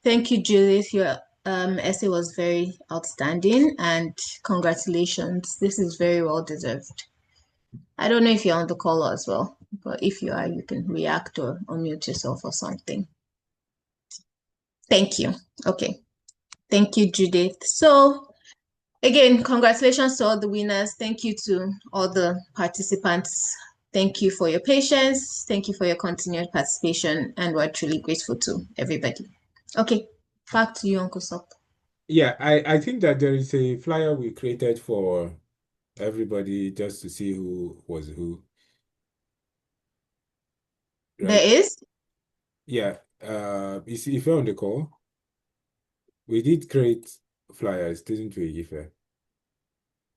Thank you, Judith. Your essay was very outstanding and congratulations. This is very well deserved. I don't know if you're on the call as well, but if you are, you can react or unmute yourself or something. Thank you. Okay. Thank you, Judith. So again, congratulations to all the winners. Thank you to all the participants. Thank you for your patience. Thank you for your continued participation. And we're truly grateful to everybody. Okay, back to you, Uncle Sop. Yeah, I think that there is a flyer we created for everybody just to see who was who. Right? There is? Yeah. You see, if you're on the call, we did create flyers, didn't we, Ife?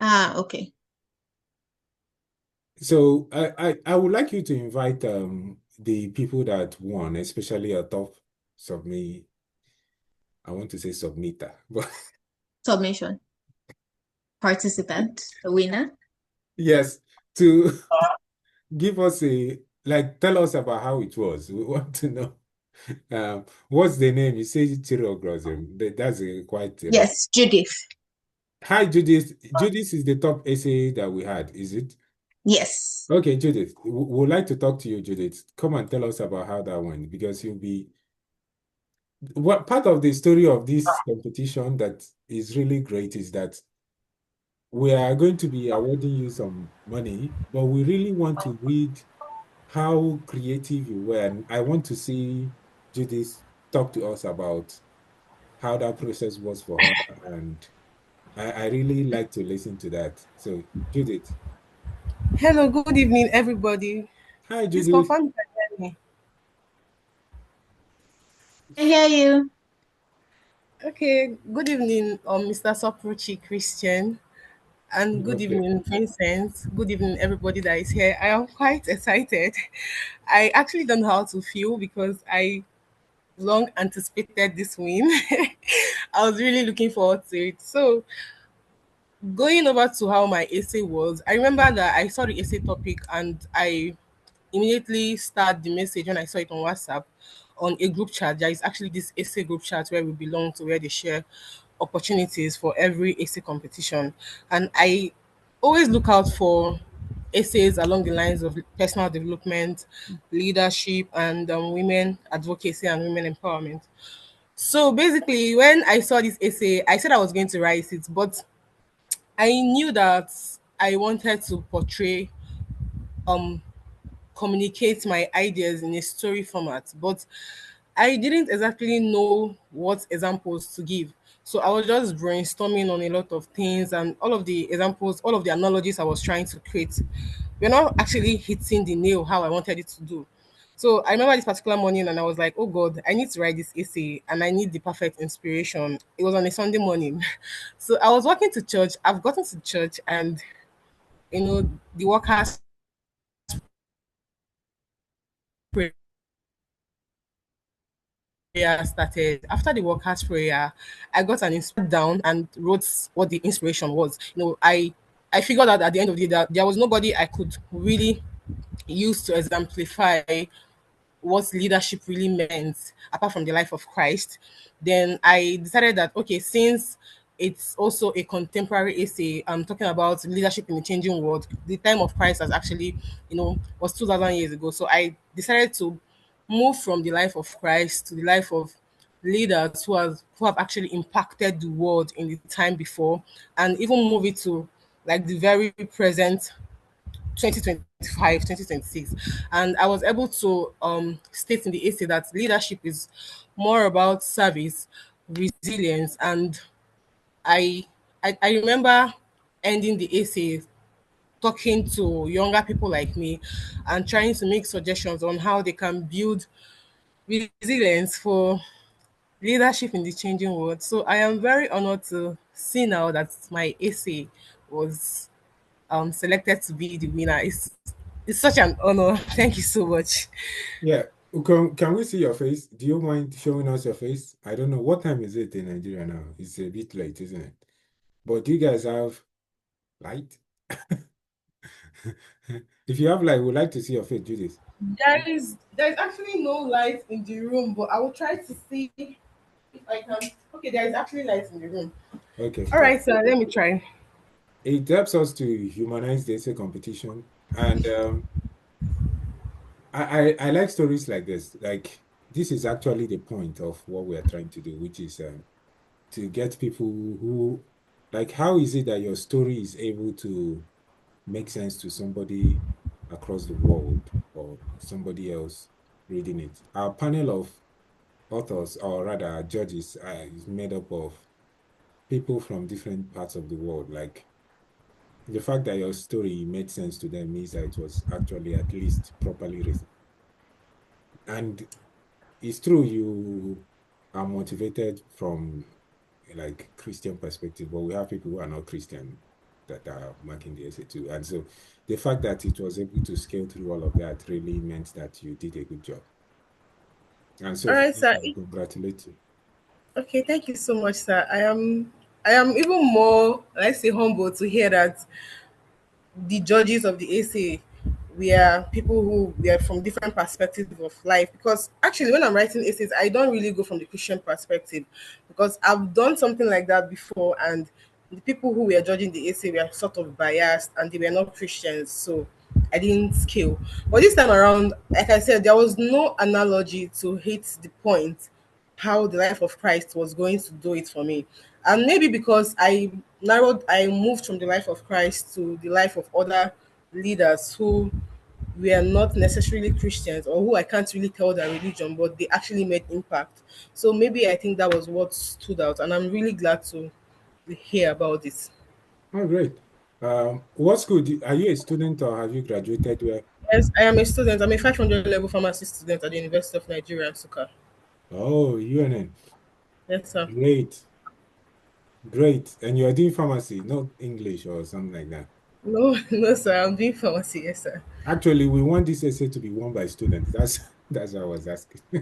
Ah, okay. So I would like you to invite the people that won, especially a top submit. I want to say submitter, but Submission. Participant, the winner. yes, to give us tell us about how it was. We want to know. What's the name? You say Chirogrosm. That's a quite a long. Yes, Judith. Hi, Judith. Judith is the top essay that we had, is it? Yes. Okay, Judith. Would like to talk to you, Judith. Come and tell us about how that went, because you'll be what part of the story of this competition that is really great is that we are going to be awarding you some money, but we really want to read how creative you were. And I want to see Judith talk to us about how that process was for her. And I really like to listen to that. So, Judith. Hello, good evening, everybody. Hi, Please Judith. confirm you can hear me. I hear you. Okay, good evening, Mr. Sopruchi Christian, and good Okay. evening, Vincent. Good evening, everybody that is here. I am quite excited. I actually don't know how to feel because I long anticipated this win. I was really looking forward to it. So, going over to how my essay was, I remember that I saw the essay topic and I immediately start the message when I saw it on WhatsApp on a group chat. There is actually this essay group chat where we belong to, where they share opportunities for every essay competition. And I always look out for essays along the lines of personal development, leadership, and women advocacy and women empowerment. So basically, when I saw this essay, I said I was going to write it, but I knew that I wanted to portray um communicate my ideas in a story format, but I didn't exactly know what examples to give. So I was just brainstorming on a lot of things, and all of the examples, all of the analogies I was trying to create were not actually hitting the nail how I wanted it to do. So I remember this particular morning and I was like, oh God, I need to write this essay and I need the perfect inspiration. It was on a Sunday morning. So I was walking to church. I've gotten to church and the workers prayer started. After the workers' prayer, I got an inspiration down and wrote what the inspiration was. I figured out at the end of the day that there was nobody I could really use to exemplify what leadership really meant apart from the life of Christ. Then I decided that okay, since it's also a contemporary essay, I'm talking about leadership in the changing world. The time of Christ has actually, was 2000 years ago. So I decided to move from the life of Christ to the life of leaders who have actually impacted the world in the time before, and even move it to like the very present 2025, 2026. And I was able to state in the essay that leadership is more about service, resilience, and I I remember ending the essay talking to younger people like me and trying to make suggestions on how they can build resilience for leadership in the changing world. So I am very honored to see now that my essay was selected to be the winner. It's such an honor. Thank you so much. Yeah. Can we see your face? Do you mind showing us your face? I don't know. What time is it in Nigeria now? It's a bit late, isn't it? But do you guys have light? If you have light, we'd like to see your face, Judith. There is actually no light in the room, but I will try to see if I can. Okay, there is actually light in the room. Okay, All good. right, sir. Let me try. It helps us to humanize the essay competition. And I like stories like this. Like, this is actually the point of what we are trying to do, which is to get people who, like, how is it that your story is able to make sense to somebody across the world or somebody else reading it? Our panel of authors, or rather judges, is made up of people from different parts of the world. Like, the fact that your story made sense to them means that it was actually at least properly written. And it's true you are motivated from like Christian perspective, but we have people who are not Christian that are marking the essay too. And so the fact that it was able to scale through all of that really meant that you did a good job. And so All for right, that, sir. I congratulate you. Okay, thank you so much, sir. I am even more, let's say, humble to hear that the judges of the essay we are people who we are from different perspectives of life. Because actually, when I'm writing essays, I don't really go from the Christian perspective, because I've done something like that before, and the people who were judging the essay were sort of biased, and they were not Christians, so I didn't scale. But this time around, like I said, there was no analogy to hit the point how the life of Christ was going to do it for me. And maybe because I moved from the life of Christ to the life of other leaders who were not necessarily Christians, or who I can't really tell their religion, but they actually made impact. So maybe I think that was what stood out, and I'm really glad to hear about this. Oh, great. What school are you a student or have you graduated where? Yes, I am a student. I'm a 500 level pharmacy student at the University of Nigeria, Nsukka. Oh, UNN. Yes, sir. Great. Great. And you are doing pharmacy, not English or something like that. No, no, sir. I'm doing pharmacy. Yes, sir. Actually, we want this essay to be won by students. That's what I was asking. All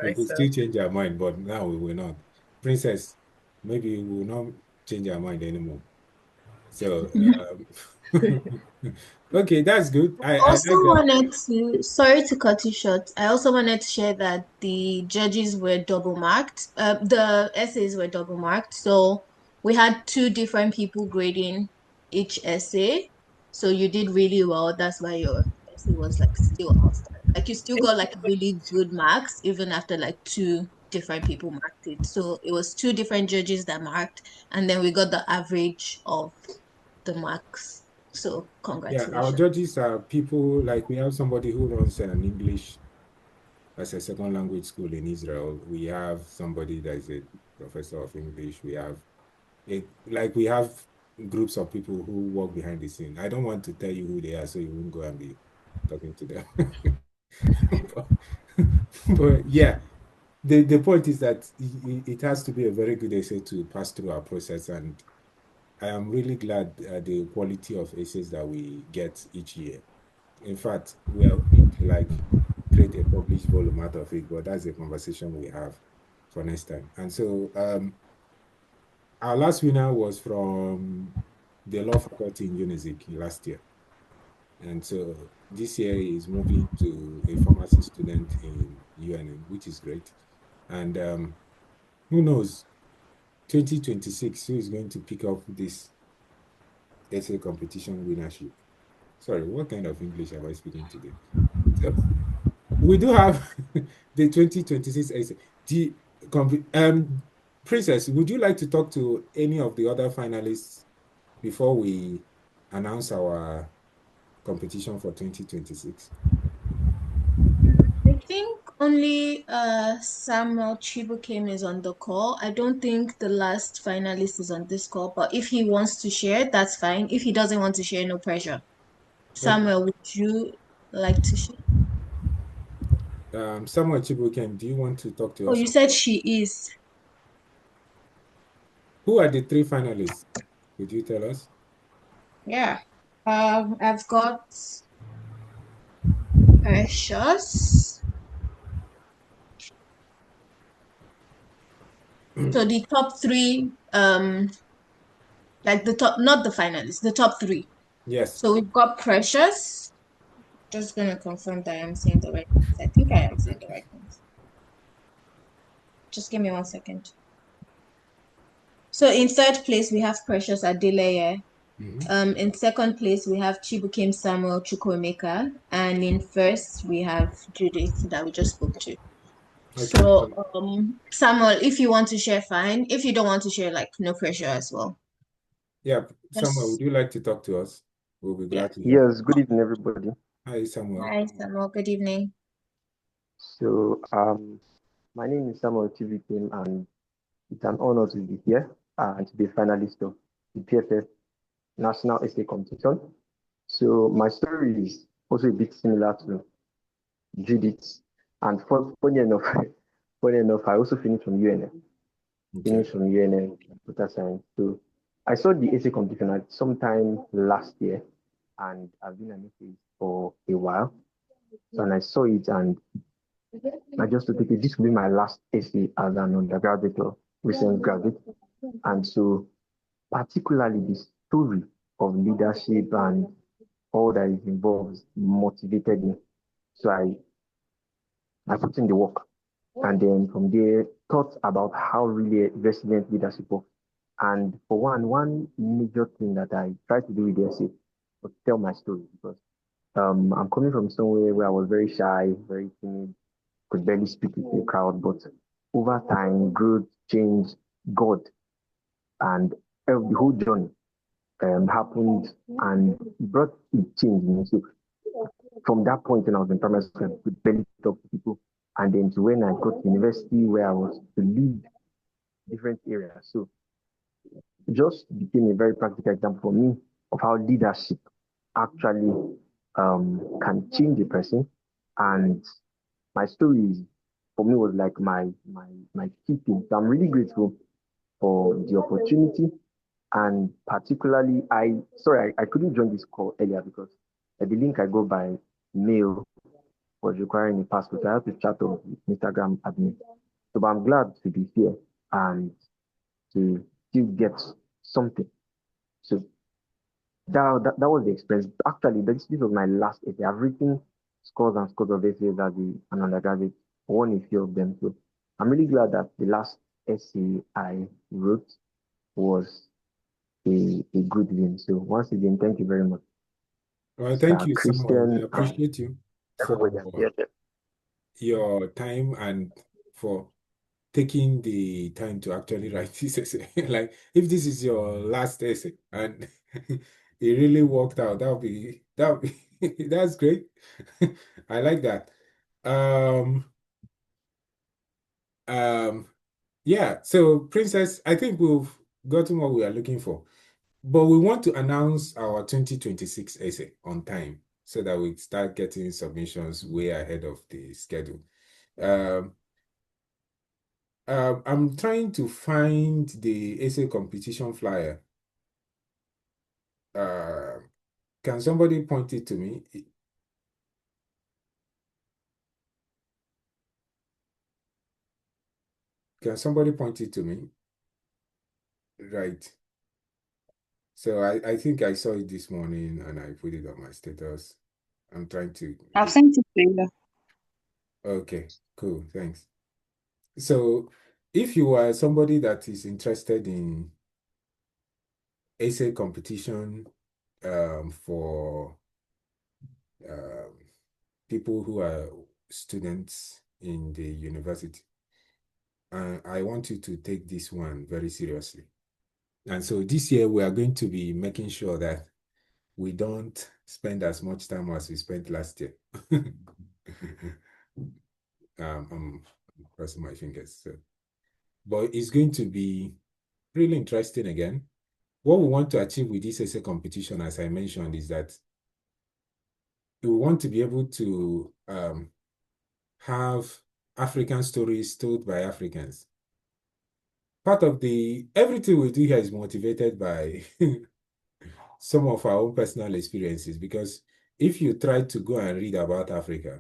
We right, could sir. still change our mind, but now we will not. Princess, maybe we will not change our mind anymore. So, okay, that's good. I Also like that. wanted to, sorry to cut you short. I also wanted to share that the judges were double marked. The essays were double marked. So we had two different people grading each essay. So you did really well. That's why your essay was like still outstanding. Like you still got like really good marks even after like two different people marked it. So it was two different judges that marked, and then we got the average of the marks. So Yeah, our congratulations. judges are people like we have somebody who runs an English as a second language school in Israel. We have somebody that is a professor of English. We have we have groups of people who work behind the scene. I don't want to tell you who they are, so you won't go and be talking to them. but, but yeah, the point is that it has to be a very good essay to pass through our process, and I am really glad the quality of essays that we get each year. In fact, we are hoping to create a published volume out of it, but that's a conversation we have for next time. And so our last winner was from the law faculty in Unizik last year. And so this year is moving to a pharmacy student in UNN, which is great. And who knows, 2026, who is going to pick up this essay competition winnership? Sorry, what kind of English am I speaking today? So we do have the 2026 essay. Princess, would you like to talk to any of the other finalists before we announce our competition for 2026? I think only Samuel Chibukem is on the call. I don't think the last finalist is on this call, but if he wants to share, that's fine. If he doesn't want to share, no pressure. Okay. Samuel, would you like to share? Samuel Chibukem, do you want to talk to Oh, us? you said she is. Who are the three finalists? Could you tell us? Yeah. I've got Precious. So the top three, like the top, not the finalists, the top three. Yes. So we've got Precious. Just gonna confirm that I'm saying the right things. I think I am saying the right things. Just give me 1 second. So in third place we have Precious Adeleye. Mhm. In second place we have Chibukem Samuel Chukwuemeka, and in first we have Judith that we just spoke to. Okay. So Samuel, if you want to share, fine. If you don't want to share, like no pressure as well. Yeah, Samuel, would Yes. you like to talk to us? We'll be Yeah. glad to hear from Yes, good evening, everybody. you. Hi, Samuel. Hi, Samuel. Good evening. So, my name is Samuel Chivikim, and it's an honor to be here and to be a finalist of the PFF National Essay Competition. So, my story is also a bit similar to Judith's, and funny enough, funny enough, I also finished from UNN, Okay. computer science. So, I saw the essay competition at sometime last year, and I've been an essayist for a while. So, and I saw it, and I just thought, okay, this will be my last essay as an undergraduate or recent graduate. And so, particularly the story of leadership and all that is involved motivated me. So I put in the work. And then from there, thought about how really resilient leadership works. And for one major thing that I try to do with the essay was tell my story, because I'm coming from somewhere where I was very shy, very timid, could barely speak with a crowd. But over time, growth, change, God, and the whole journey happened and brought a change in me. So from that point when I was in primary school, I could barely talk to people. And then to when I got to university where I was to lead different areas. So it just became a very practical example for me of how leadership actually can change a person. And my story for me was like my key thing. So I'm really grateful for the opportunity. And particularly, I couldn't join this call earlier because the link I got by mail was requiring a passport. So I had to chat up with Instagram admin. So but I'm glad to be here and to still get something. So that was the experience. Actually, this was my last essay. I've written scores and scores of essays as an undergraduate, won a few of them. So I'm really glad that the last essay I wrote was a good win. So once again, thank you very much, Well, thank Sir you, Samuel. I Christian, and appreciate you everybody. for Yes, yes. your time and for taking the time to actually write this essay. Like, if this is your last essay and it really worked out, that's great. I like that. Um, yeah, so Princess, I think we've gotten what we are looking for. But we want to announce our 2026 essay on time so that we start getting submissions way ahead of the schedule. Um, I'm trying to find the essay competition flyer. Uh, can somebody point it to me? Can somebody point it to me? Right. So I think I saw it this morning and I put it on my status. I'm trying to I've sent it to you. Okay, cool. Thanks. So if you are somebody that is interested in essay competition for um, people who are students in the university, I want you to take this one very seriously. And so this year we are going to be making sure that we don't spend as much time as we spent last year. I'm crossing my fingers. So. But it's going to be really interesting again. What we want to achieve with this essay competition, as I mentioned, is that we want to be able to have African stories told by Africans. Part of everything we do here is motivated by some of our own personal experiences, because if you try to go and read about Africa,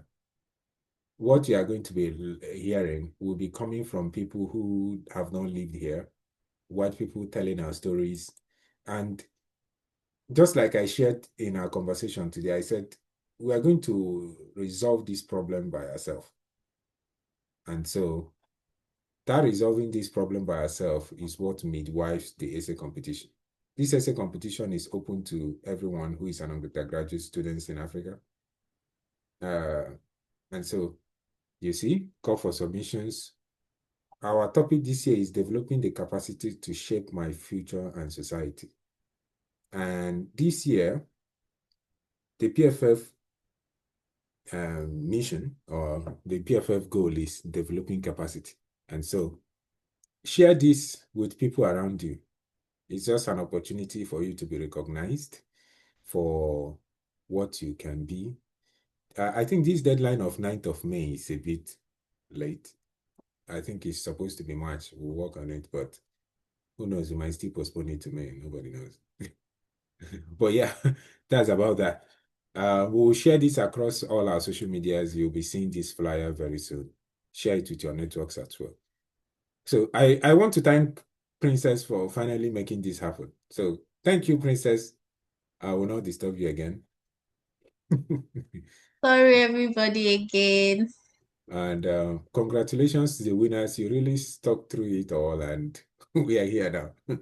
what you are going to be hearing will be coming from people who have not lived here, white people telling our stories. And just like I shared in our conversation today, I said, we are going to resolve this problem by ourselves. And so that resolving this problem by ourselves is what midwives the essay competition. This essay competition is open to everyone who is an undergraduate student in Africa. And so, you see, call for submissions. Our topic this year is developing the capacity to shape my future and society. And this year, the PFF mission or the PFF goal is developing capacity. And so share this with people around you. It's just an opportunity for you to be recognized for what you can be. I think this deadline of 9th of May is a bit late. I think it's supposed to be March. We'll work on it, but who knows? We might still postpone it to May. Nobody knows. But yeah, that's about that. We'll share this across all our social medias. You'll be seeing this flyer very soon. Share it with your networks as well. So I want to thank Princess for finally making this happen. So thank you, Princess. I will not disturb you again. Sorry, everybody, again. And congratulations to the winners. You really stuck through it all, and we are here now.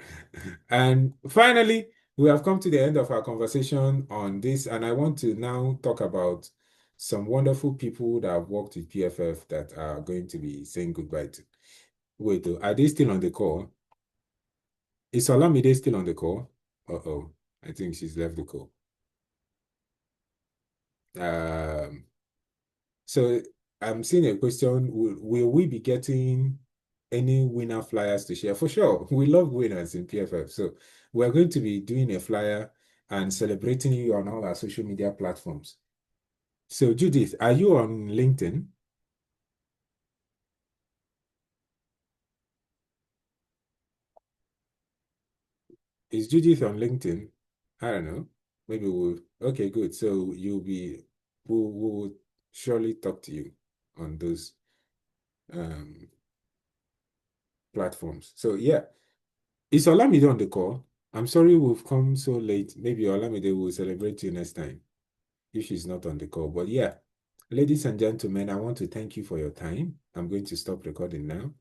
And finally, we have come to the end of our conversation on this, and I want to now talk about some wonderful people that have worked with PFF that are going to be saying goodbye to. Wait, are they still on the call? Is Olamide still on the call? Uh-oh, I think she's left the call. So I'm seeing a question, will we be getting any winner flyers to share? For sure, we love winners in PFF. So we're going to be doing a flyer and celebrating you on all our social media platforms. So Judith, are you on LinkedIn? Is Judith on LinkedIn? I don't know. Maybe okay, good. So we'll surely talk to you on those um, platforms. So yeah, is Olamide on the call? I'm sorry we've come so late. Maybe Olamide will celebrate you next time if she's not on the call. But yeah, ladies and gentlemen, I want to thank you for your time. I'm going to stop recording now.